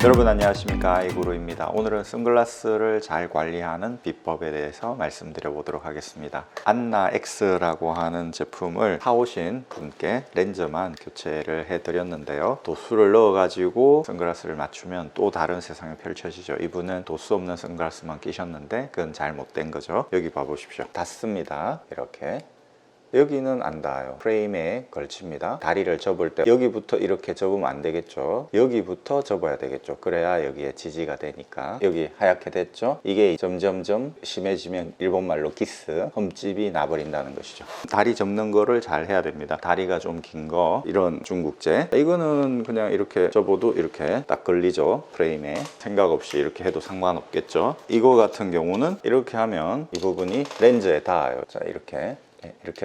여러분 안녕하십니까, 아이구루입니다. 오늘은 선글라스를 잘 관리하는 비법에 대해서 말씀드려 보도록 하겠습니다. 안나 X라고 하는 제품을 사오신 분께 렌즈만 교체를 해 드렸는데요, 도수를 넣어 가지고 선글라스를 맞추면 또 다른 세상이 펼쳐지죠. 이분은 도수 없는 선글라스만 끼셨는데 그건 잘못된 거죠. 여기 봐 보십시오. 닿습니다. 이렇게 여기는 안 닿아요. 프레임에 걸칩니다. 다리를 접을 때 여기부터 이렇게 접으면 안 되겠죠. 여기부터 접어야 되겠죠. 그래야 여기에 지지가 되니까. 여기 하얗게 됐죠. 이게 점점점 심해지면 일본말로 기스, 흠집이 나버린다는 것이죠. 다리 접는 거를 잘 해야 됩니다. 다리가 좀 긴 거, 이런 중국제, 이거는 그냥 이렇게 접어도 이렇게 딱 걸리죠. 프레임에. 생각 없이 이렇게 해도 상관없겠죠. 이거 같은 경우는 이렇게 하면 이 부분이 렌즈에 닿아요. 자, 이렇게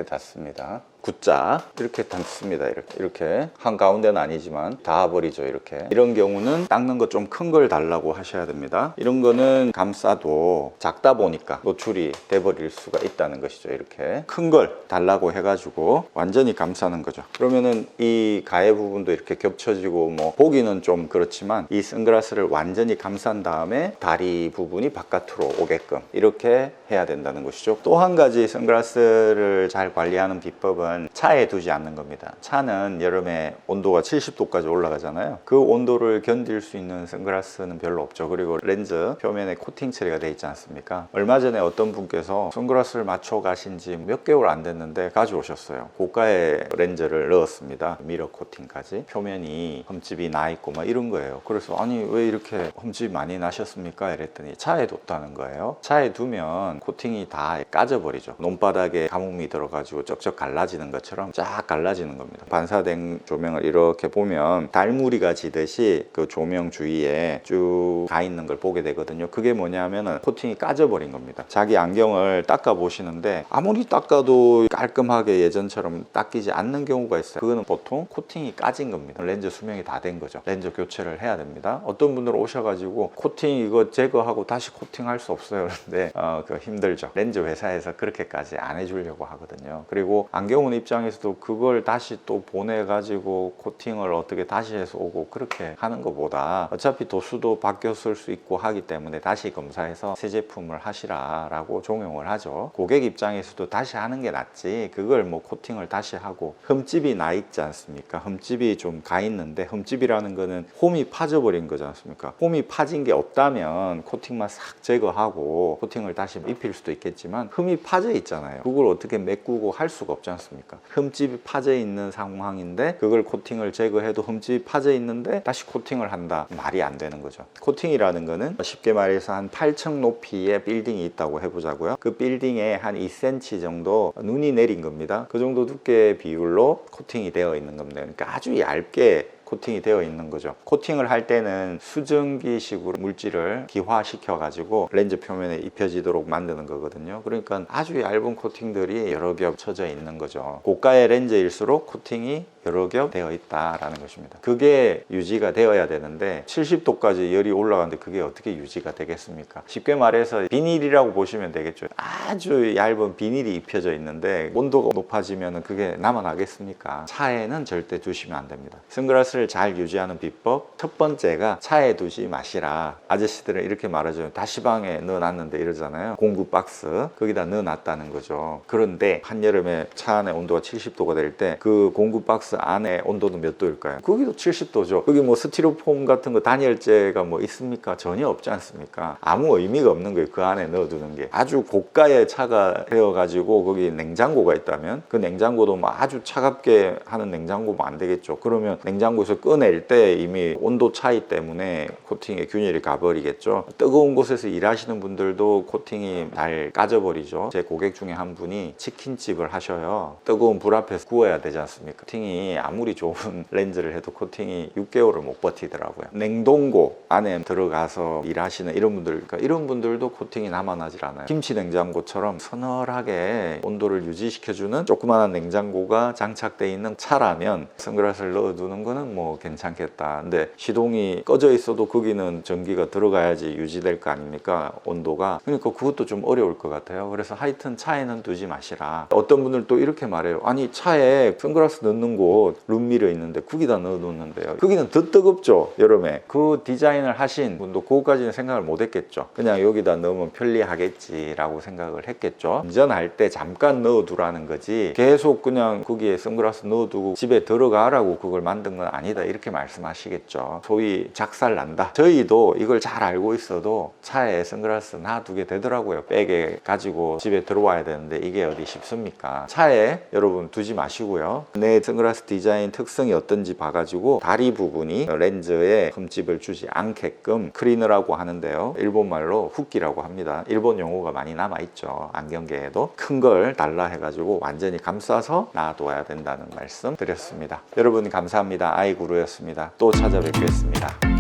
닿습니다. X자 이렇게 닿습니다. 이렇게 한가운데는 아니지만 닿아버리죠. 이렇게. 이런 경우는 닦는 거 좀 큰 걸 달라고 하셔야 됩니다. 이런 거는 감싸도 작다 보니까 노출이 돼버릴 수가 있다는 것이죠. 이렇게 큰 걸 달라고 해가지고 완전히 감싸는 거죠. 그러면은 이 가해 부분도 이렇게 겹쳐지고 뭐 보기는 좀 그렇지만 이 선글라스를 완전히 감싼 다음에 다리 부분이 바깥으로 오게끔 이렇게 해야 된다는 것이죠. 또 한 가지 선글라스를 잘 관리하는 비법은 차에 두지 않는 겁니다. 차는 여름에 온도가 70도까지 올라가잖아요. 그 온도를 견딜 수 있는 선글라스는 별로 없죠. 그리고 렌즈 표면에 코팅 처리가 돼 있지 않습니까? 얼마 전에 어떤 분께서 선글라스를 맞춰 가신 지 몇 개월 안 됐는데 가져오셨어요. 고가의 렌즈를 넣었습니다. 미러 코팅까지. 표면이 흠집이 나 있고 막 이런 거예요. 그래서 아니 왜 이렇게 흠집이 많이 나셨습니까? 이랬더니 차에 뒀다는 거예요. 차에 두면 코팅이 다 까져버리죠. 논바닥에 가뭄이 들어가지고 쩍쩍 갈라지는 것처럼 쫙 갈라지는 겁니다. 반사된 조명을 이렇게 보면 달무리가 지듯이 그 조명 주위에 쭉 가 있는 걸 보게 되거든요. 그게 뭐냐면은 코팅이 까져버린 겁니다. 자기 안경을 닦아 보시는데 아무리 닦아도 깔끔하게 예전처럼 닦이지 않는 경우가 있어요. 그거는 보통 코팅이 까진 겁니다. 렌즈 수명이 다 된 거죠. 렌즈 교체를 해야 됩니다. 어떤 분들 오셔가지고 코팅 이거 제거하고 다시 코팅할 수 없어요. 그런데 그거 힘들죠. 렌즈 회사에서 그렇게까지 안 해주려고 하거든요. 그리고 안경은 입장에서도 그걸 다시 또 보내가지고 코팅을 어떻게 다시 해서 오고 그렇게 하는 것보다 어차피 도수도 바뀌었을 수 있고 하기 때문에 다시 검사해서 새 제품을 하시라라고 종용을 하죠. 고객 입장에서도 다시 하는 게 낫지 그걸 뭐 코팅을 다시 하고. 흠집이 나 있지 않습니까? 흠집이 좀 가 있는데, 흠집이라는 거는 홈이 파져버린 거지 않습니까? 홈이 파진 게 없다면 코팅만 싹 제거하고 코팅을 다시 입힐 수도 있겠지만 흠이 파져 있잖아요. 그걸 어떻게 메꾸고 할 수가 없지 않습니까? 흠집이 파져 있는 상황인데 그걸 코팅을 제거해도 흠집이 파져 있는데 다시 코팅을 한다. 말이 안 되는 거죠. 코팅이라는 거는 쉽게 말해서 한 8층 높이의 빌딩이 있다고 해보자고요. 그 빌딩에 한 2cm 정도 눈이 내린 겁니다. 그 정도 두께의 비율로 코팅이 되어 있는 겁니다. 그러니까 아주 얇게 코팅이 되어 있는 거죠. 코팅을 할 때는 수증기식으로 물질을 기화시켜 가지고 렌즈 표면에 입혀지도록 만드는 거거든요. 그러니까 아주 얇은 코팅들이 여러 겹 쳐져 있는 거죠. 고가의 렌즈일수록 코팅이 여러 겹 되어 있다라는 것입니다. 그게 유지가 되어야 되는데 70도까지 열이 올라가는데 그게 어떻게 유지가 되겠습니까? 쉽게 말해서 비닐이라고 보시면 되겠죠. 아주 얇은 비닐이 입혀져 있는데 온도가 높아지면 그게 남아나겠습니까? 차에는 절대 두시면 안 됩니다. 선글라스를 잘 유지하는 비법 첫 번째가 차에 두지 마시라. 아저씨들은 이렇게 말하죠. 다시방에 넣어놨는데 이러잖아요. 공구 박스 거기다 넣어놨다는 거죠. 그런데 한여름에 차 안에 온도가 70도가 될 때 그 공구 박스 안에 온도는 몇 도일까요? 거기도 70도죠. 거기 뭐 스티로폼 같은 거 단열재가 뭐 있습니까? 전혀 없지 않습니까? 아무 의미가 없는 거예요. 그 안에 넣어두는 게. 아주 고가의 차가 되어가지고 거기 냉장고가 있다면 그 냉장고도 뭐 아주 차갑게 하는 냉장고면 안 되겠죠. 그러면 냉장고에서 꺼낼 때 이미 온도 차이 때문에 코팅의 균열이 가버리겠죠. 뜨거운 곳에서 일하시는 분들도 코팅이 잘 까져버리죠. 제 고객 중에 한 분이 치킨집을 하셔요. 뜨거운 불 앞에서 구워야 되지 않습니까? 코팅이 아무리 좋은 렌즈를 해도 코팅이 6개월을 못 버티더라고요. 냉동고 안에 들어가서 일하시는 이런 분들, 그러니까 이런 분들도 코팅이 남아나질 않아요. 김치 냉장고처럼 서늘하게 온도를 유지시켜주는 조그마한 냉장고가 장착되어 있는 차라면 선글라스를 넣어두는 거는 뭐 괜찮겠다. 근데 시동이 꺼져 있어도 거기는 전기가 들어가야지 유지될 거 아닙니까? 온도가. 그러니까 그것도 좀 어려울 것 같아요. 그래서 하여튼 차에는 두지 마시라. 어떤 분들 또 이렇게 말해요. 아니 차에 선글라스 넣는 곳 룸미러 있는데 거기다 넣어 놓는데요. 거기는 더 뜨겁죠, 여름에. 그 디자인을 하신 분도 그거까지는 생각을 못 했겠죠. 그냥 여기다 넣으면 편리하겠지라고 생각을 했겠죠. 운전할 때 잠깐 넣어두라는 거지 계속 그냥 거기에 선글라스 넣어두고 집에 들어가라고 그걸 만든 건 아니다, 이렇게 말씀하시겠죠. 소위 작살 난다. 저희도 이걸 잘 알고 있어도 차에 선글라스 놔두게 되더라고요. 백에 가지고 집에 들어와야 되는데 이게 어디 쉽습니까? 차에 여러분 두지 마시고요. 내 선글라스 디자인 특성이 어떤지 봐가지고 다리 부분이 렌즈에 흠집을 주지 않게끔 클리너라고 하는데요. 일본말로 훅기라고 합니다. 일본 용어가 많이 남아있죠. 안경계에도 큰 걸 달라 해가지고 완전히 감싸서 놔둬야 된다는 말씀 드렸습니다. 여러분 감사합니다. 아이구루였습니다. 또 찾아뵙겠습니다.